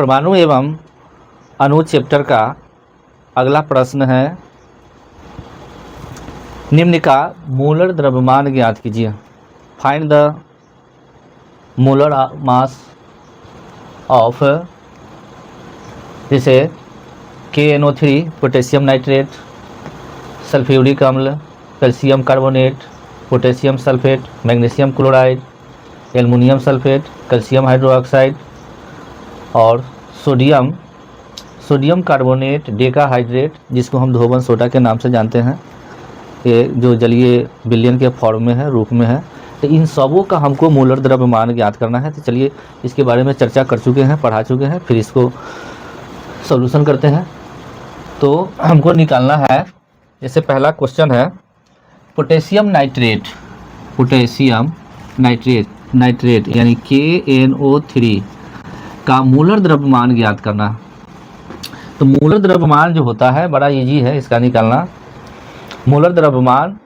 परमाणु एवं अणु चैप्टर का अगला प्रश्न है, निम्न का मोलर द्रव्यमान ज्ञात कीजिए। Find the molar mass of जैसे KNO3 पोटेशियम नाइट्रेट, सल्फ्यूरिक अम्ल, calcium carbonate, potassium sulphate, magnesium chloride, aluminium sulphate, calcium hydroxide और सोडियम कार्बोनेट डेकाहाइड्रेट, जिसको हम धोबन सोडा के नाम से जानते हैं, ये जो जलीय विलयन के फॉर्म में है, रूप में है। तो इन सबों का हमको मोलर द्रव्यमान ज्ञात करना है। तो चलिए इसके बारे में चर्चा कर चुके हैं, पढ़ा चुके हैं, फिर इसको सॉल्यूशन करते हैं। तो हमको निकालना है, जैसे पहला क्वेश्चन है पोटेशियम नाइट्रेट यानी KNO3 का मोलर द्रव्यमान ज्ञात करना। तो मोलर द्रव्यमान जो होता है बड़ा इजी है इसका निकालना। मोलर द्रव्यमान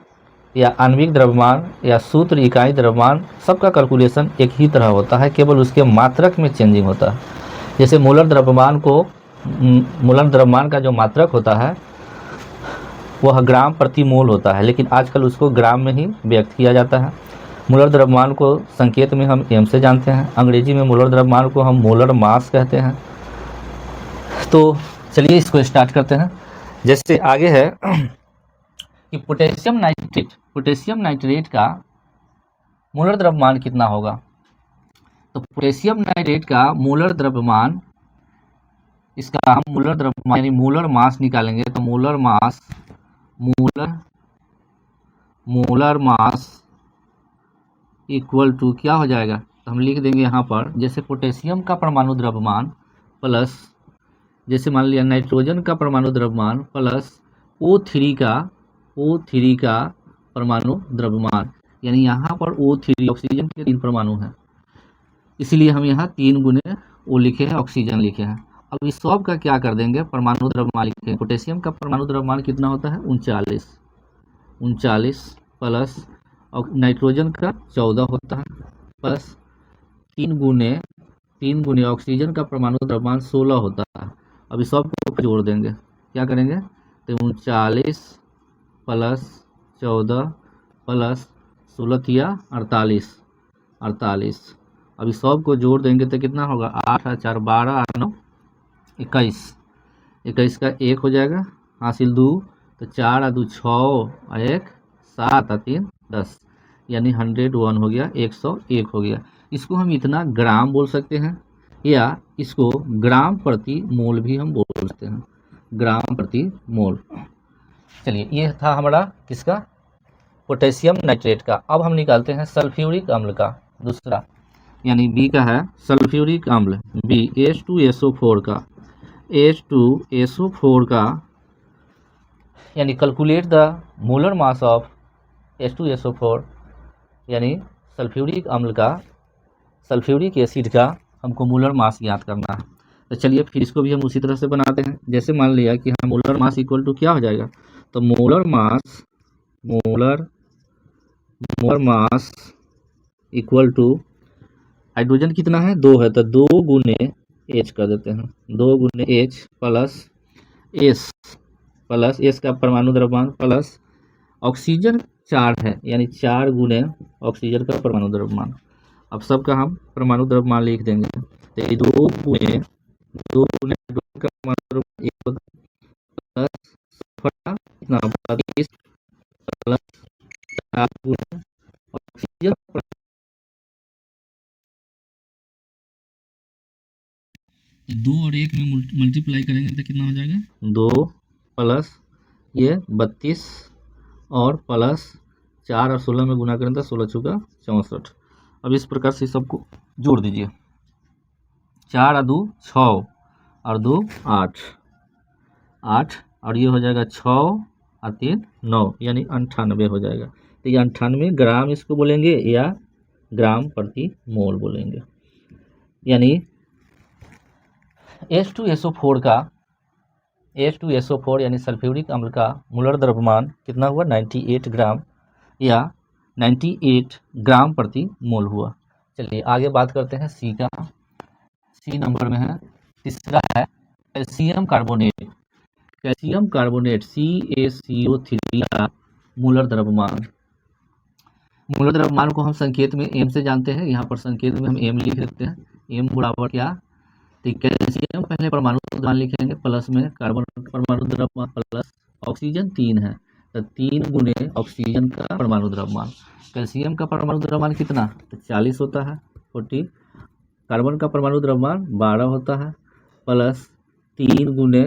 या आणविक द्रव्यमान या सूत्र इकाई द्रव्यमान सबका कैलकुलेशन एक ही तरह होता है, केवल उसके मात्रक में चेंजिंग होता है। जैसे मोलर द्रव्यमान का जो मात्रक होता है वह ग्राम प्रति मोल होता है, लेकिन आजकल उसको ग्राम में ही व्यक्त किया जाता है। मोलर द्रव्यमान को संकेत में हम m से जानते हैं। अंग्रेजी में मोलर द्रव्यमान को हम मोलर मास कहते हैं। तो चलिए इसको स्टार्ट करते हैं। जैसे आगे है कि पोटेशियम नाइट्रेट का मोलर द्रव्यमान कितना होगा। तो पोटेशियम नाइट्रेट का मोलर द्रव्यमान, इसका हम मोलर द्रव्यमान यानी मोलर मास निकालेंगे। तो मोलर मास इक्वल टू क्या हो जाएगा, तो हम लिख देंगे यहाँ पर, जैसे पोटेशियम का परमाणु द्रव्यमान प्लस, जैसे मान लिया नाइट्रोजन का परमाणु द्रव्यमान प्लस O3 का परमाणु द्रव्यमान, यानी यहाँ पर O3 ऑक्सीजन के 3 परमाणु हैं, इसीलिए हम यहाँ 3 गुने O लिखे हैं, ऑक्सीजन लिखे हैं। अब इस सब का क्या कर देंगे, परमाणु द्रव्यमान लिखे। पोटेशियम का परमाणु द्रव्यमान कितना होता है 39 प्लस नाइट्रोजन का 14 होता है प्लस 3 गुने ऑक्सीजन का परमाणु द्रव्यमान 16 होता है। अब इस सब को जोड़ देंगे, क्या करेंगे, तो 39 प्लस 14 प्लस 16 किया 48। अब इस सब को जोड़ देंगे तो कितना होगा, 8 और 4 12 और 9 21 का 1 हो जाएगा, हासिल 2, तो 4 और 2 6 और 1 7 और 3 10, यानी 101 हो गया, 101 हो गया। इसको हम इतना ग्राम बोल सकते हैं, या इसको ग्राम प्रति मोल भी हम बोल सकते हैं, ग्राम प्रति मोल। चलिए ये था हमारा किसका, पोटेशियम नाइट्रेट का। अब हम निकालते हैं सल्फ्यूरिक अम्ल का दूसरा, यानी बी का है सल्फ्यूरिक अम्ल, H2SO4 का, यानी calculate the molar mass of H2SO4, यानी सल्फ्यूरिक अम्ल का, सल्फ्यूरिक एसिड का हमको मोलर मास ज्ञात करना है। तो चलिए फिर इसको भी हम उसी तरह से बनाते हैं। जैसे मान लिया कि हम मोलर मास इक्वल टू क्या हो जाएगा, तो molar mass equal to, hydrogen कितना है 2 है, तो 2 गुने H कर देते हैं, 2 गुने H प्लस S का परमाणु द्रव्यमान प्लस ऑक्सीजन 4 है, यानी 4 गुने ऑक्सीजन का परमाणु द्रव्यमान। अब सबका हम परमाणु द्रव्यमान लिख देंगे, तो 2 गुने का परमाणु द्रव्यमान 1 प्लस कितना 22 प्लस 4 गुने ऑक्सीजन, 2 और 1 में मल्टीप्लाई करेंगे तो कितना हो जाएगा, 2 प्लस ये 32 और प्लस 4 और 16 में गुना करें तो 16 चौका 64। अब इस प्रकार से सबको जोड़ दीजिए, 4 और 2 6 और 2 8 और ये हो जाएगा 6 और 3 9, यानी 98 हो जाएगा। तो ये 98 ग्राम इसको बोलेंगे या ग्राम प्रति मोल बोलेंगे। यानी H2SO4 यानी सल्फ्यूरिक अम्ल का मोलर द्रव्यमान कितना हुआ 98 ग्राम या 98 ग्राम प्रति मोल हुआ। चलिए आगे बात करते हैं सी का। सी नंबर में है तीसरा है calcium carbonate. Calcium carbonate CaCO3 का मूलर द्रव्यमान। मूलर द्रव्यमान को हम संकेत में एम से जानते हैं, यहाँ पर संकेत में हम एम लिख देते हैं। एम बराबर क्या, तो कैल्शियम पहले परमाणु द्रव्यमान लिखेंगे, प्लस में कार्बन परमाणु द्रव्यमान प्लस ऑक्सीजन 3 है, तो 3 गुने ऑक्सीजन का परमाणु द्रव्यमान। कैल्शियम का परमाणु द्रव्यमान कितना, तो 40 होता है 40। कार्बन का परमाणु द्रव्यमान 12 होता है, प्लस 3 गुने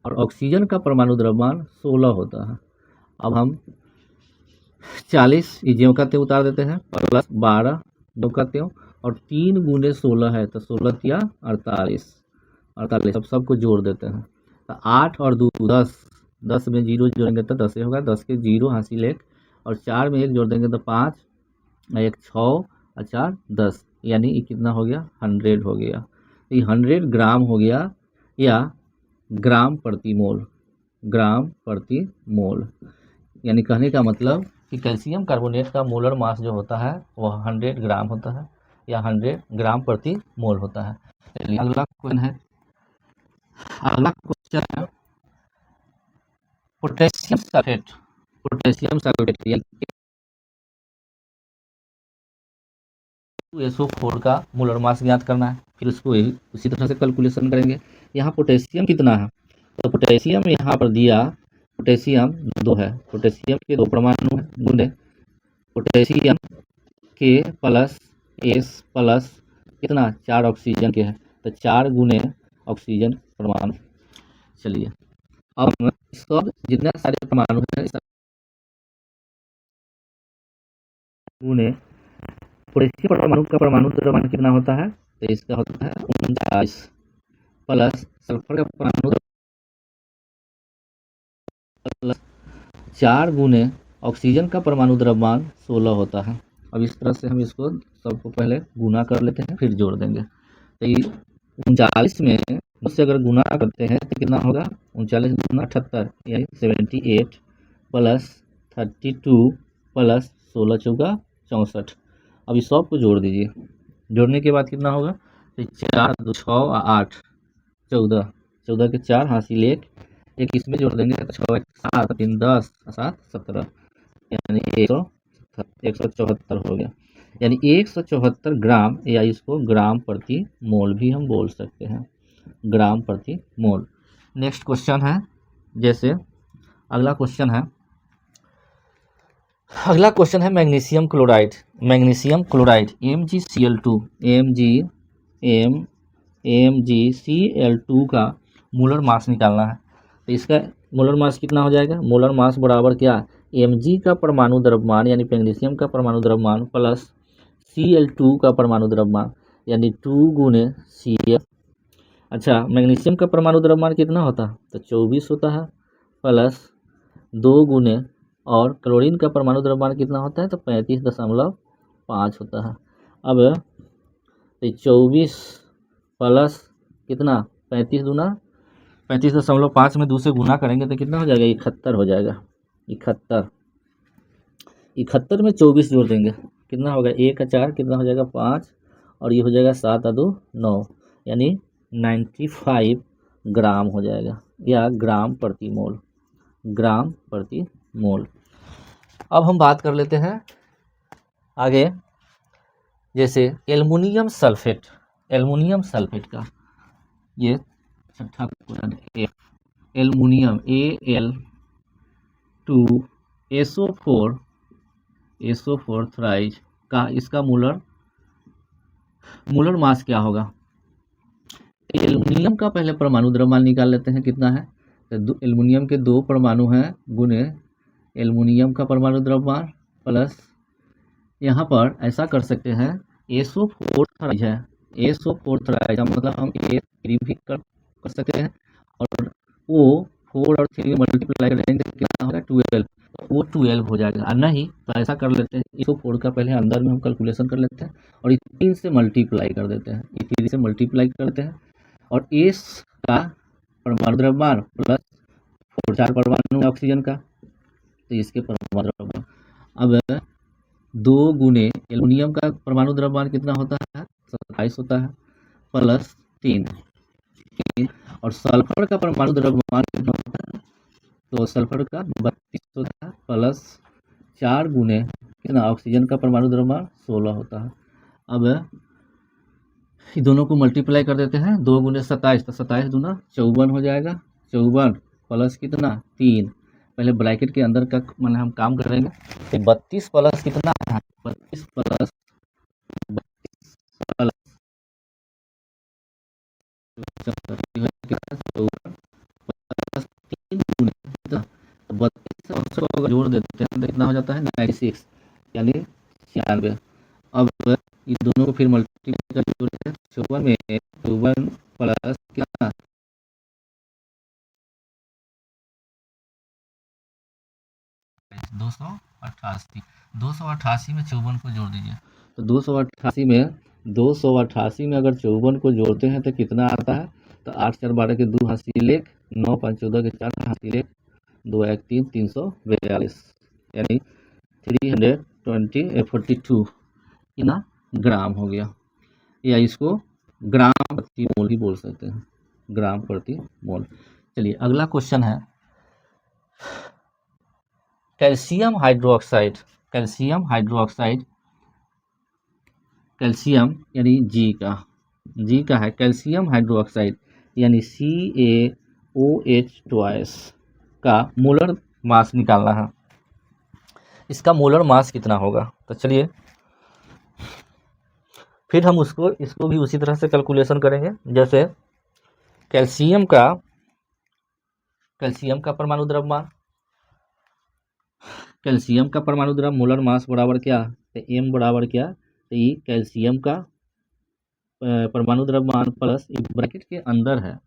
और ऑक्सीजन का परमाणु द्रव्यमान 16 होता है। अब हम 40 ज्यों का त्यों उतार देते हैं, प्लस 12 ज्यों का त्यों, और 3 गुने 16 है, तो 16 या 48, अब सबको जोड़ देते हैं, तो 8 और 2 10, 10 में 0 जोड़ेंगे तो 10 होगा, 10 के 0 हासिल 1, और 4 में 1 जोड़ देंगे तो 5, 1 6 और 4 10, यानी ये कितना हो गया, 100 हो गया। ये 100 ग्राम हो गया, या ग्राम प्रति मोल, ग्राम प्रति मोल। यानी कहने का मतलब कि कैल्शियम कार्बोनेट का मोलर मास जो होता है वह 100 ग्राम होता है, या 100 ग्राम प्रति मोल होता है। चलिए अगला क्वेश्चन है, अगला क्वेश्चन है पोटेशियम सल्फेट। पोटेशियम सल्फेट यानी SO4 का मोलर मास ज्ञात करना है, फिर उसको उसी तरह से कैलकुलेशन करेंगे। यहाँ पोटेशियम कितना है, तो पोटेशियम यहाँ पर दिया, पोटेशियम 2 है, पोटेशियम के 2 परमाणु है, गुने पोटेशियम के प्लस S प्लस कितना 4 ऑक्सीजन के है, तो 4 गुने ऑक्सीजन परमाणु। चलिए अब सब जितने सारे परमाणु हैं गुने पोटेशियम परमाणु का परमाणु द्रव्यमान कितना होता है, तो इसका होता है 39, प्लस सल्फर का परमाणु प्लस 4 गुने ऑक्सीजन का परमाणु द्रव्यमान 16 होता है। अब इस तरह से हम इसको सबको पहले गुना कर लेते हैं, फिर जोड़ देंगे। तो ये 39 में उससे अगर गुना करते हैं तो कितना होगा, 39 गुना 78 यानी 78, प्लस 32 प्लस 16 चौका 64। अब इस सब को जोड़ दीजिए, जोड़ने के बाद कितना होगा, तो 4 2 6 और 8 14, 14 के 4 हासिल 1, इसमें जोड़ देंगे तो 6 7 3 10 7 17, यानी 174 हो गया, यानी 174 ग्राम, या इसको ग्राम प्रति मोल भी हम बोल सकते हैं, ग्राम प्रति मोल। नेक्स्ट क्वेश्चन है, जैसे अगला क्वेश्चन है magnesium chloride. Magnesium chloride MgCl2 MgCl2 का मोलर मास निकालना है, तो इसका मोलर मास कितना हो जाएगा, मोलर मास बराबर क्या, Mg का परमाणु द्रव्यमान यानी मैग्नीशियम का परमाणु द्रव्यमान प्लस Cl2 का परमाणु द्रव्यमान यानी 2 गुने Cl। अच्छा, मैग्नीशियम का परमाणु द्रव्यमान कितना होता है, तो 24 होता है, प्लस 2 गुने, और क्लोरीन का परमाणु द्रव्यमान कितना होता है, तो 35.5 होता है। अब 24 प्लस कितना 35 दूना 35.5 में 2 से गुना करेंगे तो कितना हो जाएगा, 71 हो जाएगा। 71 में 24 जोड़ देंगे कितना होगा, 1 का 4 कितना हो जाएगा 5, और ये हो जाएगा 7 2 9, यानी 95 ग्राम हो जाएगा, या ग्राम प्रति मोल, ग्राम प्रति मोल। अब हम बात कर लेते हैं आगे, जैसे एल्युमिनियम सल्फेट। एल्युमिनियम सल्फेट का ये छठा क्वेश्चन है, एल्युमिनियम Al2SO4 थ्राइज का इसका मूलर मास क्या होगा। एल्युमिनियम का पहले परमाणु द्रव्यमान निकाल लेते हैं, कितना है, तो एल्युमिनियम के 2 परमाणु हैं गुने एल्युमिनियम का परमाणु द्रव्यमान, प्लस यहाँ पर ऐसा कर सकते हैं SO4 थ्राइज है, SO4 थ्राइज मतलब हम भी कर सकते हैं, और वो 4 और 3 मल्टीप्लाई करेंगे तो कितना होगा 12, वो 12 हो जाएगा। नहीं तो ऐसा कर लेते हैं, इसको 4 का पहले अंदर में हम कैलकुलेशन कर लेते हैं, और ये 3 से मल्टीप्लाई कर देते हैं, ये 3 से मल्टीप्लाई करते हैं, और एस का परमाणु द्रव्यमान प्लस 4 परमाणु ऑक्सीजन का, तो इसके परमाणु द्रव्यमान। अब 2 गुने एल्युमिनियम का परमाणु द्रव्यमान कितना होता है, 27 होता है, प्लस 3 और सल्फर का परमाणु द्रव्यमान कितना होता है, तो सल्फर का 32 होता है प्लस 4 गुने कितना, ऑक्सीजन का परमाणु द्रव्यमान 16 होता है। अब दोनों को मल्टीप्लाई कर देते हैं, 2 गुने 27, तो 27 दूना 54 हो जाएगा, 54 प्लस कितना 3, पहले ब्रैकेट के अंदर का मैंने हम काम करेंगे, तो 32 प्लस कितना है, 32 प्लस 32 को जोड़ देते हैं तो कितना हो जाता है 96, यानी 96। अब इन दोनों को फिर मल्टीप्लाई कर जोड़ते हैं, 54 में 54 प्लस कितना 288, 288 में 54 को जोड़ दीजिए, तो 288 में अगर 54 को जोड़ते हैं तो कितना आता है, तो 8 4 12 के 2 हासिल 1, 9 5 14 के 4 हासिल 1, 2 1 3 342, यानी 342 कितना ग्राम हो गया, या इसको ग्राम प्रति मोल भी बोल सकते हैं, ग्राम प्रति मोल। चलिए अगला क्वेश्चन है calcium hydroxide, calcium hydroxide, calcium यानी जी का है कैल्शियम हाइड्रोक्साइड यानी CaOH का मोलर मास निकालना है, इसका मोलर मास कितना होगा, तो चलिए फिर हम इसको भी उसी तरह से कैलकुलेशन करेंगे, जैसे कैल्शियम का परमाणु द्रव्यमान, कैल्शियम का परमाणु द्रव्य मोलर मास बराबर क्या, तो m बराबर क्या, तो ये कैल्शियम का परमाणु द्रव्यमान प्लस ब्रैकेट के अंदर है,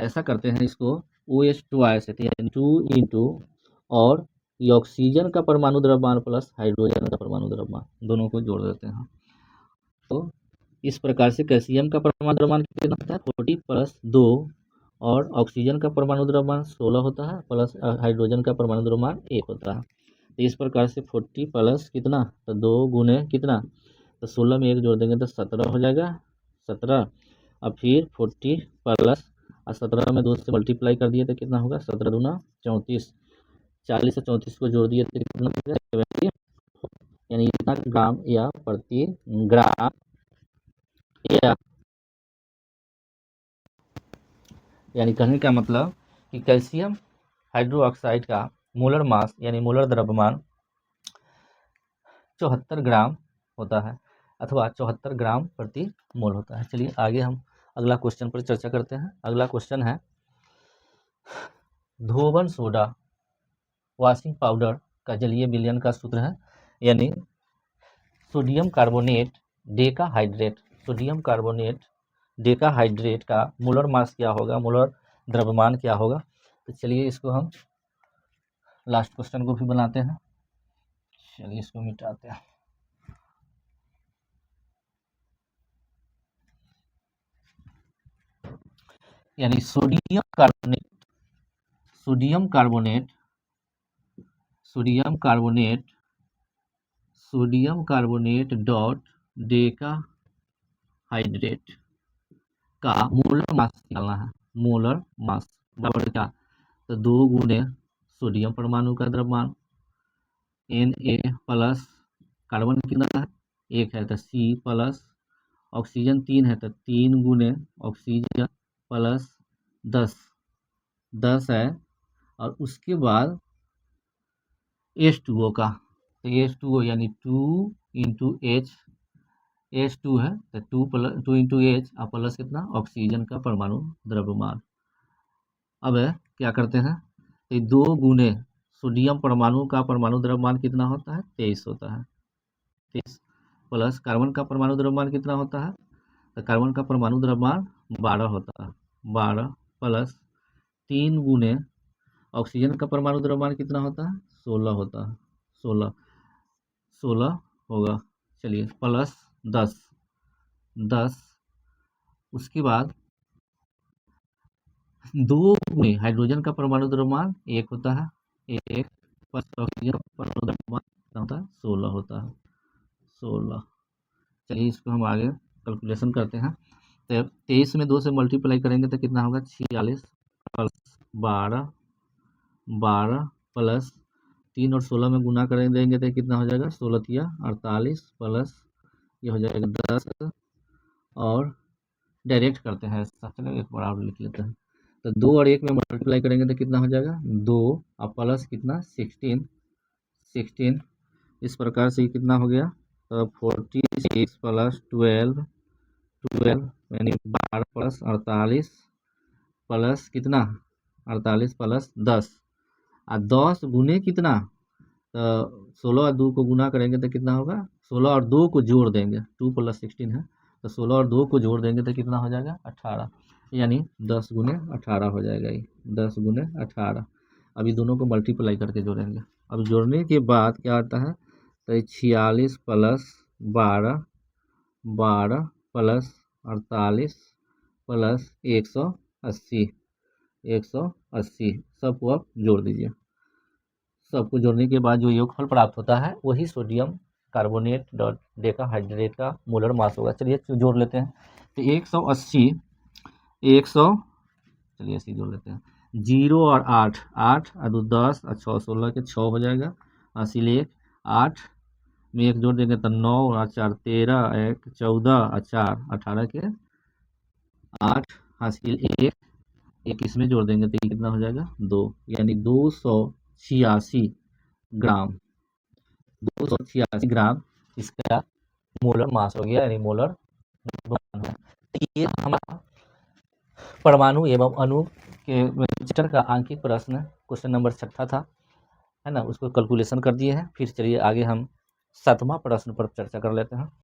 ऐसा करते हैं इसको OH से, यानी 2 इंटू और ये ऑक्सीजन का परमाणु द्रव्यमान प्लस हाइड्रोजन का परमाणु द्रव्यमान, दोनों को जोड़ देते हैं, तो इस प्रकार से कैल्शियम का परमाणु द्रव्यमान कितना होता है 40 प्लस 2 और ऑक्सीजन का परमाणु द्रव्यमान 16 होता है प्लस हाइड्रोजन का परमाणु द्रव्यमान 1 होता है, तो इस प्रकार से 40 प्लस कितना, तो 2 गुने कितना, तो 16 में 1 जोड़ देंगे तो 17 हो जाएगा, 17, अब फिर 40 प्लस और 17 में 2 से मल्टीप्लाई कर दिए तो कितना होगा, 17 दूना 34, 40 से 34 को जोड़ दिए तो कितना हो गया 70, यानी इतना ग्राम या प्रति ग्राम, या यानी कहने का मतलब कि कैल्शियम हाइड्रोक्साइड का मोलर मास यानी मोलर द्रव्यमान 74 ग्राम होता है अथवा 74 ग्राम प्रति मोल होता है। चलिए आगे हम अगला क्वेश्चन पर चर्चा करते हैं। अगला क्वेश्चन है धोवन सोडा वॉशिंग पाउडर का जलीय विलयन का सूत्र है, यानी sodium carbonate decahydrate, sodium carbonate decahydrate का मोलर मास क्या होगा, मोलर द्रव्यमान क्या होगा। तो चलिए इसको हम लास्ट क्वेश्चन को भी बनाते हैं, चलिए इसको मिटाते हैं। यानी सोडियम कार्बोनेट डॉट डेकाहाइड्रेट का मोलर मास निकालना है, मोलर मास बराबर क्या, तो 2 गुने सोडियम परमाणु का द्रव्यमान Na प्लस कार्बन कितना है 1 है तो C प्लस ऑक्सीजन 3 है तो 3 गुने ऑक्सीजन प्लस 10 है, और उसके बाद H2O का, तो H2O यानी 2 इंटू H, H2 है तो 2 इंटू H और प्लस कितना ऑक्सीजन का परमाणु द्रव्यमान। अब क्या करते हैं, तो 2 गुने सोडियम परमाणु का परमाणु द्रव्यमान कितना होता है 23 होता है, 23 प्लस कार्बन का परमाणु द्रव्यमान कितना होता है, तो कार्बन का परमाणु द्रव्यमान 12 होता है, 12 प्लस 3 गुने ऑक्सीजन का परमाणु द्रव्यमान कितना होता है 16 होता है, 16 होगा। चलिए प्लस 10, उसके बाद 2 गुने हाइड्रोजन का परमाणु द्रव्यमान 1 होता है, 1 प्लस ऑक्सीजन का परमाणु द्रव्यमान कितना होता है 16 होता है, 16। चलिए इसको हम आगे कैलकुलेशन करते हैं। तो 23 में 2 से मल्टीप्लाई करेंगे तो कितना होगा 46 प्लस 12 प्लस 3 और 16 में गुना करें देंगे तो कितना हो जाएगा 16 तिया 48 प्लस ये हो जाएगा 10 और डायरेक्ट करते हैं ऐसा, चलो एक बार और लिख लेते हैं। तो 2 और 1 में मल्टीप्लाई करेंगे तो कितना हो जाएगा 2 और प्लस कितना 16 इस प्रकार से कितना हो गया तो 46 प्लस 12 यानी 12 प्लस 48 प्लस कितना 48 प्लस 10 और 10 गुने कितना तो 16 और 2 को गुना करेंगे तो कितना होगा 16 और 2 को जोड़ देंगे 2 प्लस 16 है तो 16 और 2 को जोड़ देंगे तो कितना हो जाएगा 18 यानी 10 गुने 18 हो जाएगा ये 10 गुने 18। अभी दोनों को मल्टीप्लाई करके जोड़ेंगे। अब जोड़ने के बाद क्या आता है तो 46 प्लस 12 प्लस 48 प्लस 180 सबको आप जोड़ दीजिए। सबको जोड़ने के बाद जो योगफल प्राप्त होता है वही सोडियम कार्बोनेट डॉट डेकाहाइड्रेट का मोलर मास होगा। चलिए जोड़ लेते हैं तो 180 चलिए ऐसे जोड़ लेते हैं 0 और 8 और 2 10 और 6 16 के 6 हो जाएगा। हासिल 1 8 में 1 जोड़ देंगे तो 9 और 4 13 1 14 और 4 18 के 8 हासिल 1 इसमें जोड़ देंगे तो कितना हो जाएगा 2 यानी 286 ग्राम 286 ग्राम इसका मोलर मास हो गया यानी मोलर द्रव्यमान है। ये हमारा परमाणु एवं अणु के चैप्टर का आंकिक प्रश्न क्वेश्चन नंबर 6 था, है ना, उसको कैलकुलेशन कर दिए हैं। फिर चलिए आगे हम 7वां प्रश्न पर चर्चा कर लेते हैं।